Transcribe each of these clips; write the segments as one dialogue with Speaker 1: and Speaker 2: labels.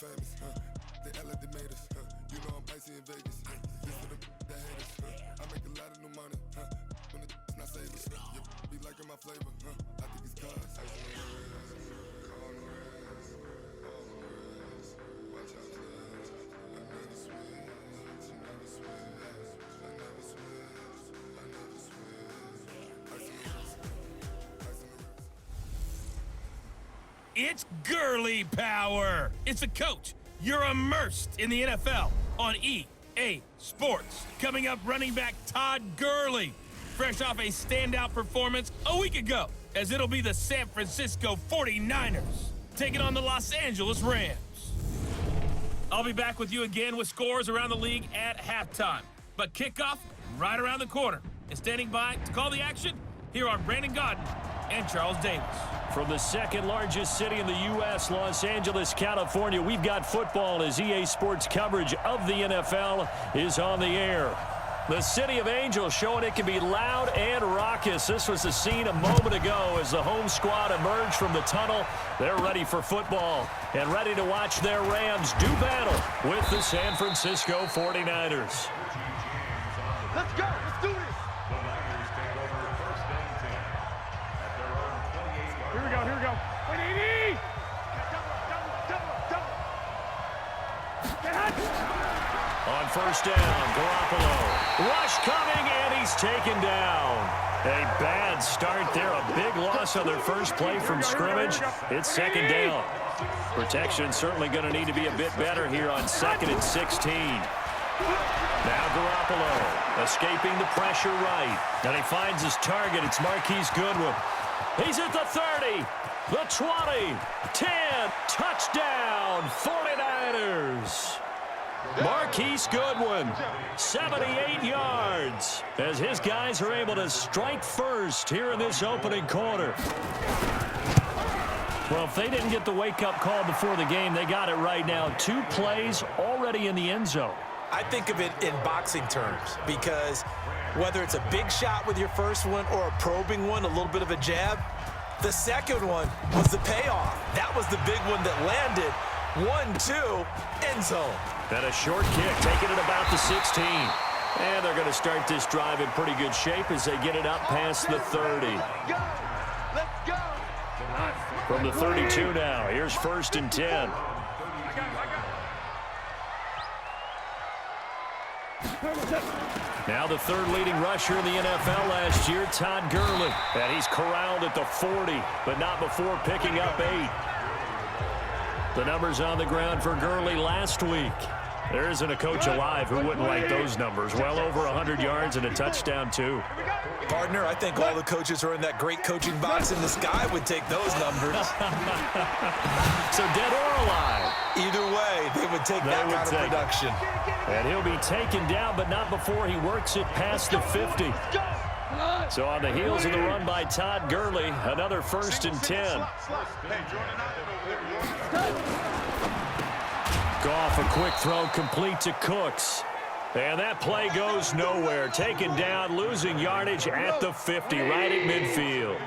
Speaker 1: famous, they act like they made us, you know I'm icy in Vegas, this for the that haters, I make a lot of new money, when it's not savers, you be liking my flavor, I think it's cause. Watch out, I never switch, I never switch, I never switch, I never switch, ice in the wrist, ice in the wrist.
Speaker 2: It's Gurley power. It's a coach. You're immersed in the NFL on EA Sports. Coming up, running back Todd Gurley, fresh off a standout performance a week ago, as it'll be the San Francisco 49ers taking on the Los Angeles Rams. I'll be back with you again with scores around the league at halftime. But kickoff right around the corner. And standing by to call the action, here are Brandon Godden and Charles Davis.
Speaker 3: From the second largest city in the U.S., Los Angeles, California, we've got football as EA Sports coverage of the NFL is on the air. The City of Angels showing it can be loud and raucous. This was the scene a moment ago as the home squad emerged from the tunnel. They're ready for football and ready to watch their Rams do battle with the San Francisco 49ers.
Speaker 4: Let's go. Let's do this. Here we go. Here we go. Wait, 80. Double. Get hot.
Speaker 3: On first down, Garoppolo. Rush coming, and he's taken down. A bad start there. A big loss on their first play from scrimmage. It's second down. Protection certainly going to need to be a bit better here on 2nd and 16. Now Garoppolo escaping the pressure right. And he finds his target. It's Marquise Goodwin. He's at the 30, the 20, 10, touchdown, 49ers. Marquise Goodwin, 78 yards, as his guys are able to strike first here in this opening quarter. Well, if they didn't get the wake-up call before the game, they got it right now. 2 plays already in the end zone.
Speaker 5: I think of it in boxing terms because whether it's a big shot with your first one or a probing one, a little bit of a jab, the second one was the payoff. That was the big one that landed. 1-2, end zone.
Speaker 3: Then a short kick, taking it about the 16. And they're going to start this drive in pretty good shape as they get it up past the 30.
Speaker 4: Let's go.
Speaker 3: From the 32 now, here's 1st and 10. Now the 3rd leading rusher in the NFL last year, Todd Gurley. And he's corralled at the 40, but not before picking up 8. The numbers on the ground for Gurley last week. There isn't a coach alive who wouldn't like those numbers. Well over 100 yards and a touchdown, too.
Speaker 5: Partner, I think all the coaches who are in that great coaching box in the sky would take those numbers.
Speaker 3: So dead or alive?
Speaker 5: Either way, they would take that kind of production.
Speaker 3: And he'll be taken down, but not before he works it past the 50. So on the heels of the run by Todd Gurley, another 1st and 10. Goff, a quick throw complete to Cooks. And that play goes nowhere. Taken down, losing yardage at the 50, right at midfield.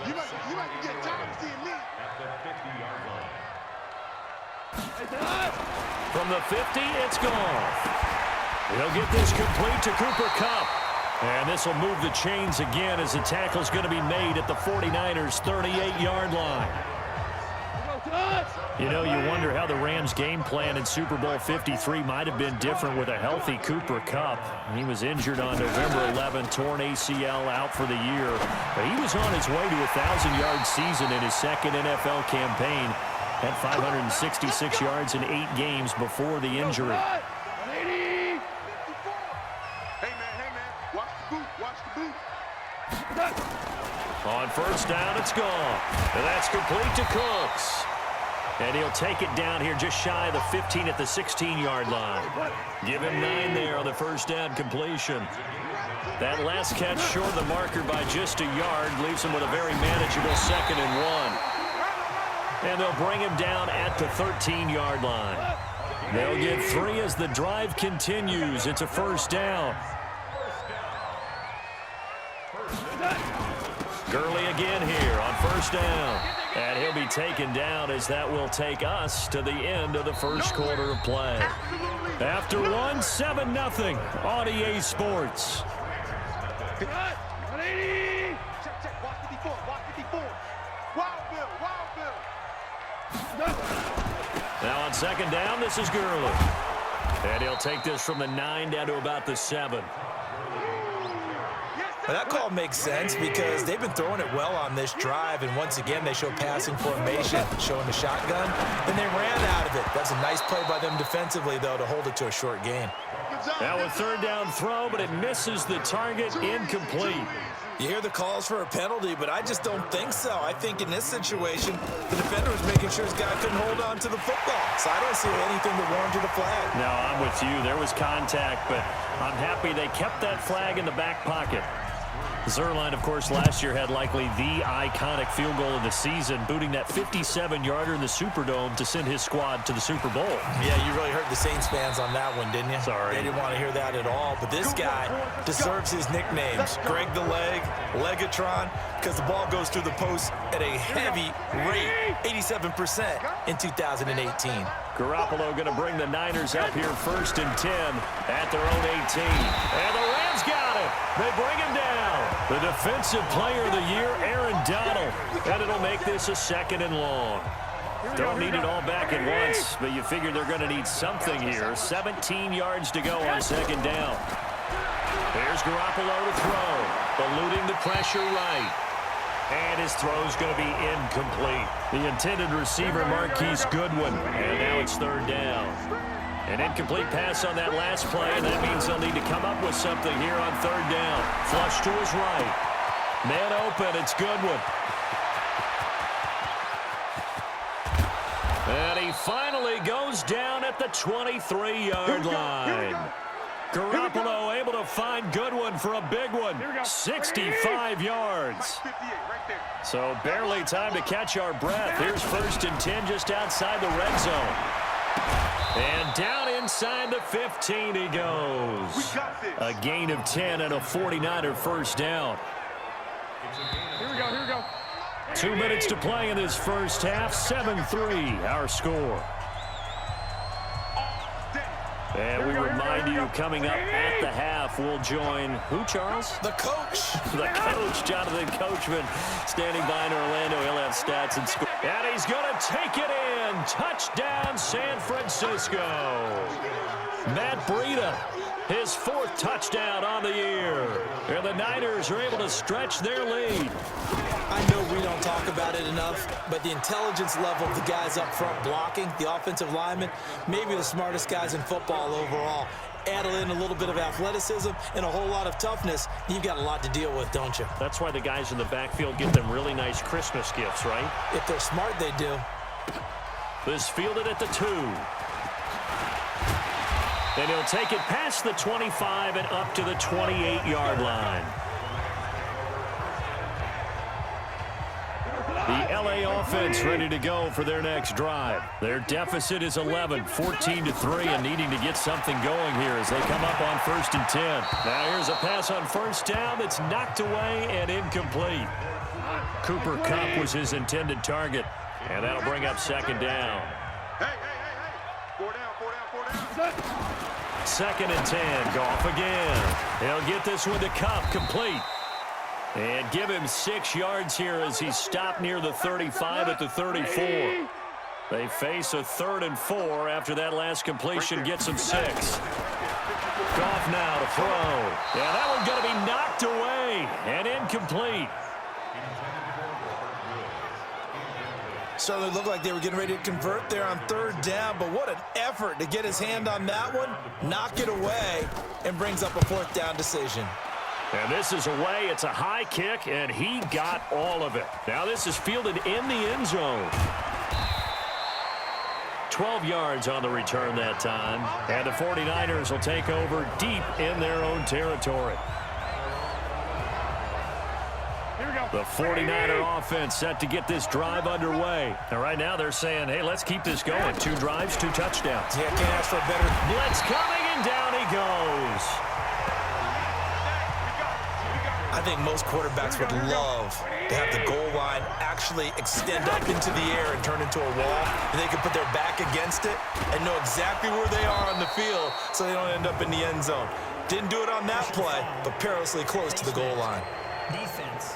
Speaker 4: You might get tired of seeing me.
Speaker 3: From the 50, it's Goff. He'll get this complete to Cooper Kupp. And this will move the chains again as the tackle's going to be made at the 49ers' 38-yard line. You know, you wonder how the Rams' game plan in Super Bowl 53 might have been different with a healthy Cooper Kupp. He was injured on November 11, torn ACL, out for the year. But he was on his way to a 1,000-yard season in his 2nd NFL campaign. Had 566 yards in 8 games before the injury.
Speaker 4: Hey, man, watch the boot.
Speaker 3: On first down, it's gone. And that's complete to Cooks. And he'll take it down here just shy of the 15 at the 16-yard line. Give him 9 there on the first down completion. That last catch short of the marker by just a yard leaves him with a very manageable 2nd and 1. And they'll bring him down at the 13-yard line. They'll get 3 as the drive continues. It's a first down. Gurley again here on first down. And he'll be taken down as that will take us to the end of the first quarter of play. After one, 7-0 on EA Sports.
Speaker 4: Check. Watch 54. Watch 54. Wild Bill.
Speaker 3: Now on second down, this is Gurley. And he'll take this from the 9 down to about the 7.
Speaker 5: Well, that call makes sense because they've been throwing it well on this drive, and once again they show passing formation, showing the shotgun, and they ran out of it. That's a nice play by them defensively, though, to hold it to a short gain.
Speaker 3: Now a third down throw, but it misses the target, incomplete.
Speaker 5: You hear the calls for a penalty, but I just don't think so. I think in this situation, the defender was making sure his guy couldn't hold on to the football. So I don't see anything that warranted a flag.
Speaker 3: No, I'm with you. There was contact, but I'm happy they kept that flag in the back pocket. Zuerlein, of course, last year had likely the iconic field goal of the season, booting that 57-yarder in the Superdome to send his squad to the Super Bowl.
Speaker 5: Yeah, you really hurt the Saints fans on that one, didn't you?
Speaker 3: Sorry.
Speaker 5: They didn't want to hear that at all. But this guy deserves his nicknames. Greg the Leg, Legatron, because the ball goes through the post at a heavy rate, 87% in 2018.
Speaker 3: Garoppolo going to bring the Niners up here 1st and 10 at their own 18. And the Rams got it. They bring him down. The Defensive Player of the Year, Aaron Donald. And it'll make this a 2nd and long. Don't need it all back at once, but you figure they're going to need something here. 17 yards to go on 2nd down. There's Garoppolo to throw. Eluding the pressure right. And his throw's going to be incomplete. The intended receiver, Marquise Goodwin. And now it's 3rd down. An incomplete pass on that last play, and that means they'll need to come up with something here on 3rd down. Flush to his right. Man open, it's Goodwin. And he finally goes down at the 23-yard line. Garoppolo able to find Goodwin for a big one. 65 yards. So barely time to catch our breath. Here's 1st and 10 just outside the red zone. And down inside the 15 he goes. A gain of 10 and a 49er first down.
Speaker 4: Here we go.
Speaker 3: 2 minutes to play in this first half. 7-3 our score. And we remind you, coming up at the half, we'll join who, Charles?
Speaker 5: The coach.
Speaker 3: The coach, Jonathan Coachman, standing by in Orlando. He'll have stats and score. And he's going to take it in. Touchdown, San Francisco. Matt Breida, his 4th touchdown on the year. And the Niners are able to stretch their lead.
Speaker 5: I know we don't talk about it enough, but the intelligence level of the guys up front blocking, the offensive linemen, maybe the smartest guys in football overall. Add in a little bit of athleticism and a whole lot of toughness, you've got a lot to deal with, don't you?
Speaker 3: That's why the guys in the backfield get them really nice Christmas gifts, right?
Speaker 5: If they're smart, they do.
Speaker 3: This fielded at the 2. And he'll take it past the 25 and up to the 28-yard line. The LA offense ready to go for their next drive. Their deficit is 11, 14-3, and needing to get something going here as they come up on 1st and 10. Now here's a pass on 1st down that's knocked away and incomplete. Cooper Kupp was his intended target, and that'll bring up 2nd down.
Speaker 4: Hey. 4 down.
Speaker 3: 2nd and 10. Goff again. He'll get this one to Kupp, complete. And give him 6 yards here as he stopped near the 35 at the 34. They face a 3rd and 4 after that last completion gets him 6. Goff now to throw. Yeah, that one's going to be knocked away and incomplete.
Speaker 5: Certainly looked like they were getting ready to convert there on 3rd down, but what an effort to get his hand on that one, knock it away, and brings up a 4th down decision.
Speaker 3: And this is away. It's a high kick, and he got all of it. Now this is fielded in the end zone. 12 yards on the return that time. And the 49ers will take over deep in their own territory. The 49er offense set to get this drive underway. And right now they're saying, hey, let's keep this going. 2 drives, 2 touchdowns.
Speaker 5: Yeah, can't ask for a better.
Speaker 3: Blitz coming, and down he goes.
Speaker 5: I think most quarterbacks would love to have the goal line actually extend up into the air and turn into a wall, and they can put their back against it and know exactly where they are on the field so they don't end up in the end zone. Didn't do it on that play, but perilously close to the goal line.
Speaker 6: Defense.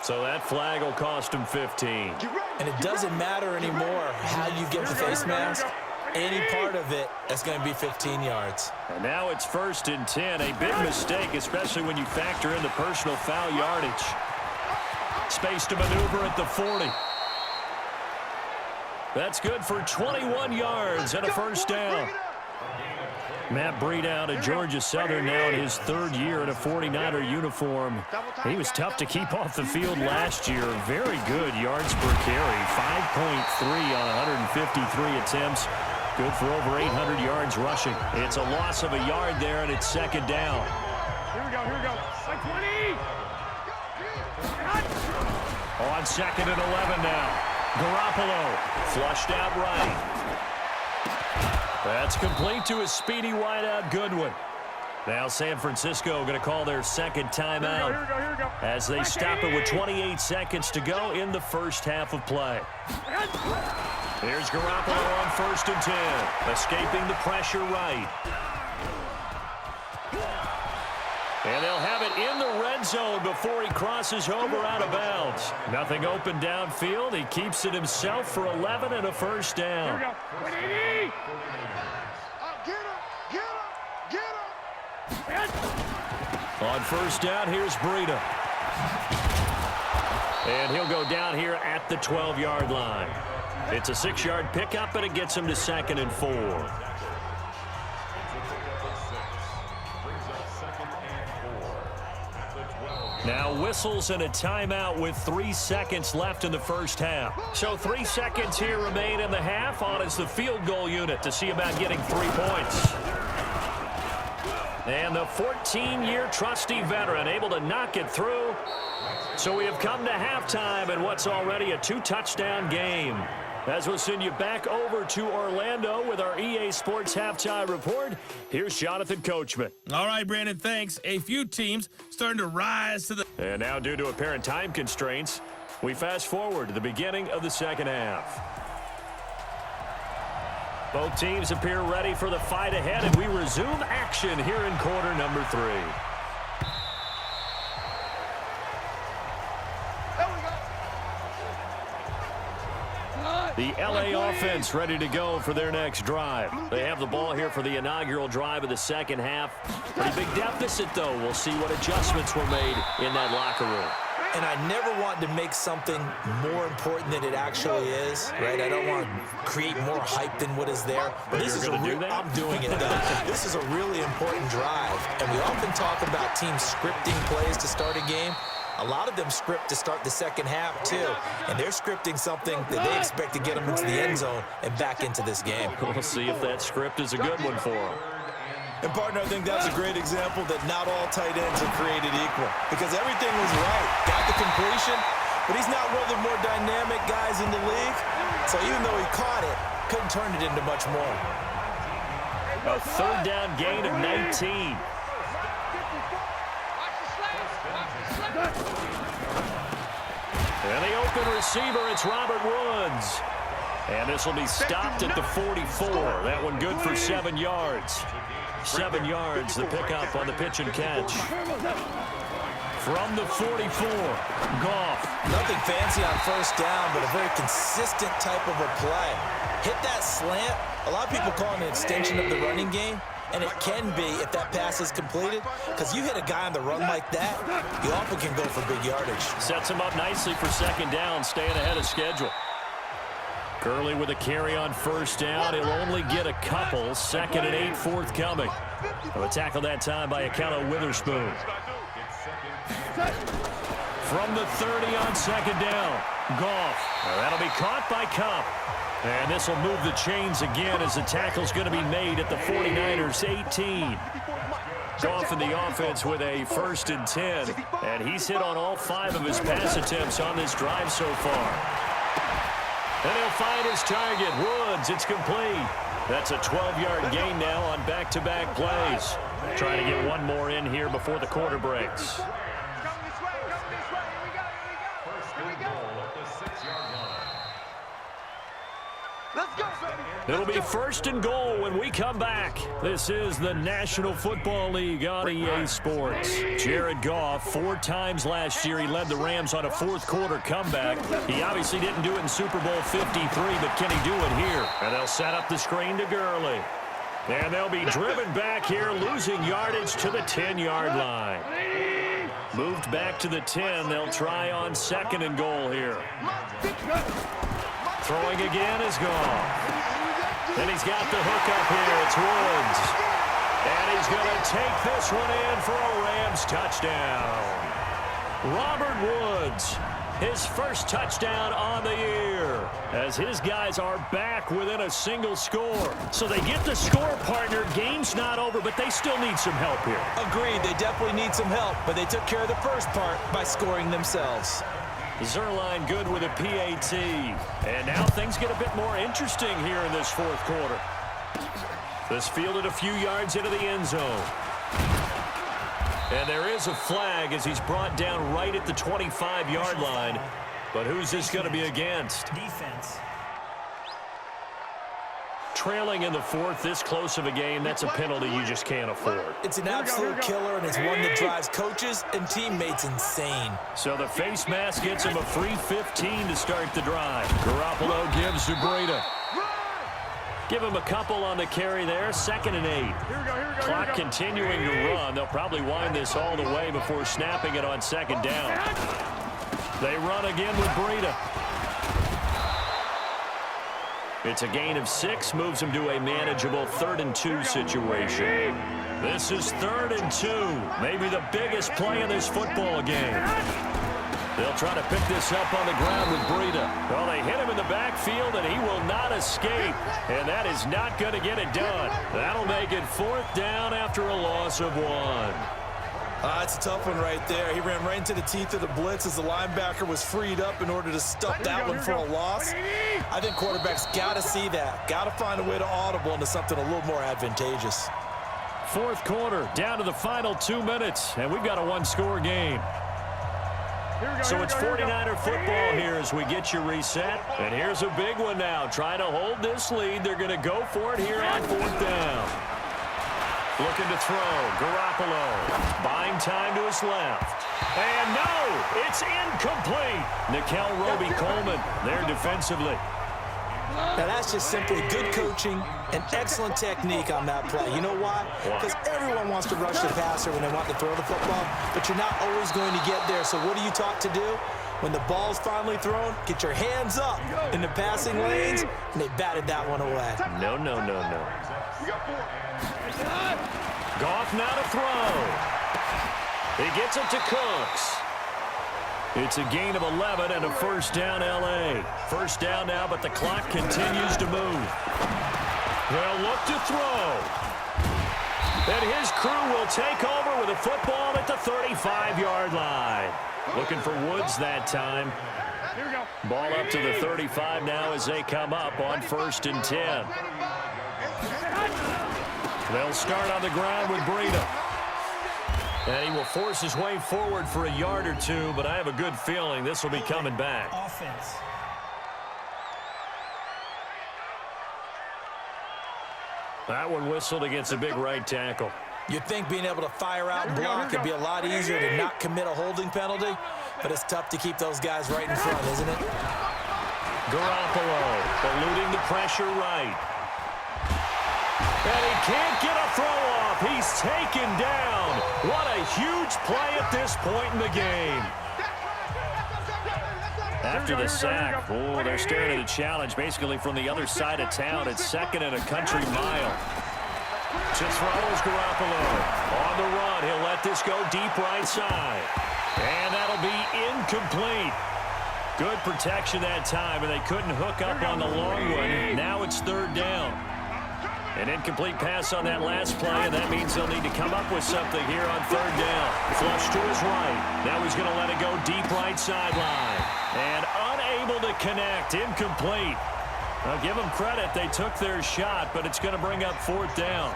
Speaker 3: So that flag will cost him 15.
Speaker 5: And it doesn't matter anymore how you get the face mask. Any part of it, that's going to be 15 yards.
Speaker 3: And now it's 1st and 10. A big mistake, especially when you factor in the personal foul yardage. Space to maneuver at the 40. That's good for 21 yards and a first down. Matt Breida out of Georgia Southern now in his 3rd year in a 49er uniform. He was tough to keep off the field last year. Very good yards per carry. 5.3 on 153 attempts. Good for over 800 yards rushing. It's a loss of a yard there, and it's 2nd down.
Speaker 4: Here we go. Like 20.
Speaker 3: On 2nd and 11 now. Garoppolo flushed out right. That's complete to a speedy wideout Goodwin. Now San Francisco going to call their 2nd timeout
Speaker 4: Here we go.
Speaker 3: as they stop it with 28 seconds to go in the first half of play. Here's Garoppolo on 1st and 10, escaping the pressure right. And they'll have it in the red zone before he crosses over out of bounds. Nothing open downfield. He keeps it himself for 11 and a first down.
Speaker 4: Here we go. Get him.
Speaker 3: On 1st down, here's Breida. And he'll go down here at the 12-yard line. It's a 6-yard pickup, and it gets him to 2nd and 4. Now whistles and a timeout with 3 seconds left in the first half. So 3 seconds here remain in the half. On is the field goal unit to see about getting 3 points. And the 14-year trusty veteran able to knock it through. So we have come to halftime in what's already a 2-touchdown game. As we'll send you back over to Orlando with our EA Sports Halftime Report, here's Jonathan Coachman.
Speaker 2: All right, Brandon, thanks. A few teams starting to rise to the...
Speaker 3: And now, due to apparent time constraints, we fast forward to the beginning of the second half. Both teams appear ready for the fight ahead, and we resume action here in quarter number 3. The LA offense ready to go for their next drive. They have the ball here for the inaugural drive of the second half. Pretty big deficit, though. We'll see what adjustments were made in that locker room.
Speaker 5: And I never want to make something more important than it actually is, right? I don't want to create more hype than what is there. But this is I'm doing it, though. This is a really important drive. And we often talk about teams scripting plays to start a game. A lot of them script to start the second half, too. And they're scripting something that they expect to get them into the end zone and back into this game.
Speaker 3: We'll see if that script is a good one for them.
Speaker 5: And, partner, I think that's a great example that not all tight ends are created equal. Because everything was right. Got the completion, but he's not one of the more dynamic guys in the league. So even though he caught it, couldn't turn it into much more.
Speaker 3: A 3rd down gain of 19. And the open receiver, it's Robert Woods. And this will be stopped at the 44. That one good for 7 yards. 7 yards, the pickup on the pitch and catch. From the 44, Goff.
Speaker 5: Nothing fancy on 1st down, but a very consistent type of a play. Hit that slant. A lot of people call it an extension of the running game. And it can be if that pass is completed, because you hit a guy on the run like that, you often can go for big yardage.
Speaker 3: Sets him up nicely for 2nd down, staying ahead of schedule. Gurley with a carry on 1st down. He'll only get a couple. 2nd and 8 forthcoming. A tackle that time by Akello Witherspoon. From the 30 on 2nd down, Goff. That'll be caught by Kupp. And this will move the chains again as the tackle's going to be made at the 49ers 18. Goff in the offense with a 1st and 10. And he's hit on all 5 of his pass attempts on this drive so far. And he'll find his target, Woods. It's complete. That's a 12-yard gain now on back-to-back plays. Trying to get one more in here before the quarter breaks. It'll be 1st and goal when we come back. This is the National Football League on EA Sports. Jared Goff, 4 times last year, he led the Rams on a 4th quarter comeback. He obviously didn't do it in Super Bowl 53, but can he do it here? And they'll set up the screen to Gurley. And they'll be driven back here, losing yardage to the 10-yard line. Moved back to the 10. They'll try on 2nd and goal here. Throwing again is Goff. And he's got the hook up here. It's Woods. And he's going to take this one in for a Rams touchdown. Robert Woods, his first touchdown on the year, as his guys are back within a single score. So they get the score, partner. Game's not over, but they still need some help here.
Speaker 5: Agreed. They definitely need some help, but they took care of the first part by scoring themselves.
Speaker 3: Zerline good with a PAT. And now things get a bit more interesting here in this 4th quarter. This fielded a few yards into the end zone. And there is a flag as he's brought down right at the 25-yard line. But who's this going to be against?
Speaker 6: Defense.
Speaker 3: Trailing in the 4th, this close of a game, that's a penalty you just can't afford.
Speaker 5: It's an absolute killer, and it's one that drives coaches and teammates insane.
Speaker 3: So the face mask gets him a free 15 to start the drive. Garoppolo gives to Breida. Give him a couple on the carry there. 2nd and 8. Clock continuing to run. They'll probably wind this all the way before snapping it on 2nd down. They run again with Breida. It's a gain of 6, moves him to a manageable 3rd and 2 situation. This is 3rd and 2, maybe the biggest play in this football game. They'll try to pick this up on the ground with Breida. Well, they hit him in the backfield, and he will not escape, and that is not going to get it done. That'll make it 4th down after a loss of 1.
Speaker 5: It's a tough one right there. He ran right into the teeth of the blitz as the linebacker was freed up in order to stuff that one for a loss. I think quarterbacks got to see that. Got to find a way to audible into something a little more advantageous.
Speaker 3: 4th quarter, down to the final 2 minutes, and we've got a 1-score game. So it's 49er football here as we get you reset. And here's a big one now. Trying to hold this lead. They're going to go for it here on 4th down. Looking to throw. Garoppolo buying time to his left. And no, it's incomplete. Nickel Roby-Coleman there defensively.
Speaker 5: Now, that's just simply good coaching and excellent technique on that play. You know why? Because everyone wants to rush the passer when they want to throw the football, but you're not always going to get there. So what are you taught to do? When the ball's finally thrown, get your hands up in the passing lanes, and they batted that one away.
Speaker 3: No. Goff now to throw. He gets it to Cooks. It's a gain of 11 and a 1st down, L.A. 1st down now, but the clock continues to move. They'll look to throw. And his crew will take over with a football at the 35-yard line. Looking for Woods that time. Ball up to the 35 now as they come up on 1st and 10. They'll start on the ground with Breida. And he will force his way forward for a yard or 2, but I have a good feeling this will be coming back.
Speaker 6: Offense.
Speaker 3: That one whistled against a big right tackle.
Speaker 5: You'd think being able to fire out and block would be a lot easier to not commit a holding penalty, but it's tough to keep those guys right in front, isn't it?
Speaker 3: Garoppolo eluding the pressure right. And he can't get a throw off. He's taken down. What a huge play at this point in the game. After the sack, they're staring at a challenge basically from the other side of town. It's 2nd and a country mile. To throw is Garoppolo. On the run, he'll let this go deep right side. And that'll be incomplete. Good protection that time, and they couldn't hook up on the long one. Now it's 3rd down. An incomplete pass on that last play, and that means they'll need to come up with something here on 3rd down. Flush to his right. Now he's going to let it go deep right sideline. And unable to connect. Incomplete. I'll give them credit. They took their shot, but it's going to bring up 4th down.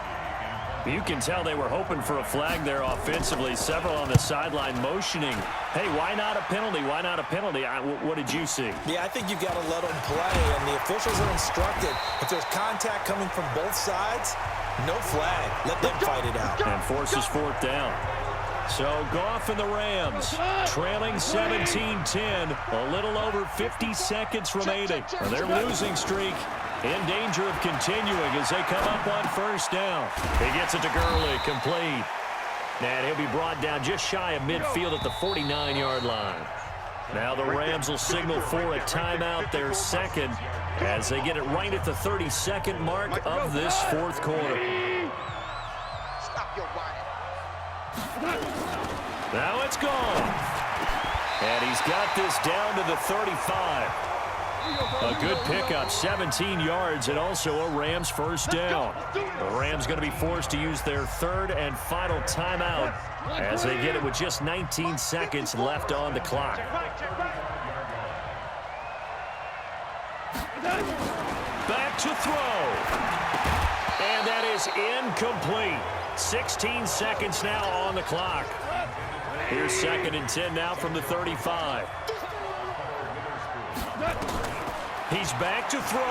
Speaker 3: You can tell they were hoping for a flag there offensively. Several on the sideline motioning, hey, why not a penalty? Why not a penalty? What did you see?
Speaker 5: Yeah, I think you've got to let them play, and the officials are instructed. If there's contact coming from both sides, no flag. Let them fight it out.
Speaker 3: And forces fourth down. So Goff and the Rams trailing 17-10, a little over 50 seconds remaining. Their losing streak in danger of continuing as they come up on first down. He gets it to Gurley, complete. And he'll be brought down just shy of midfield at the 49-yard line. Now the Rams will signal for a timeout, their second, as they get it right at the 32nd mark of this fourth quarter.
Speaker 4: Stop your whining.
Speaker 3: Now it's gone. And he's got this down to the 35. A good pickup, 17 yards, and also a Rams first down. The Rams going to be forced to use their third and final timeout as they get it with just 19 seconds left on the clock. Back to throw. And that is incomplete. 16 seconds now on the clock. Here's 2nd and 10 now from the 35. He's back to throw.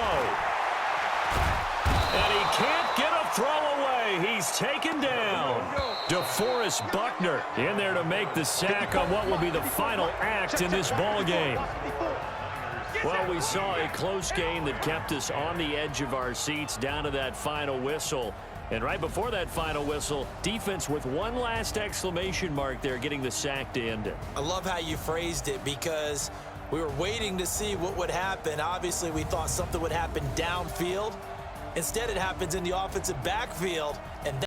Speaker 3: And he can't get a throw away. He's taken down. DeForest Buckner in there to make the sack on what will be the final act in this ball game. Well, we saw a close game that kept us on the edge of our seats down to that final whistle. And right before that final whistle, defense with one last exclamation mark there, getting the sack to end it.
Speaker 5: I love how you phrased it because we were waiting to see what would happen. Obviously, we thought something would happen downfield. Instead, it happens in the offensive backfield, and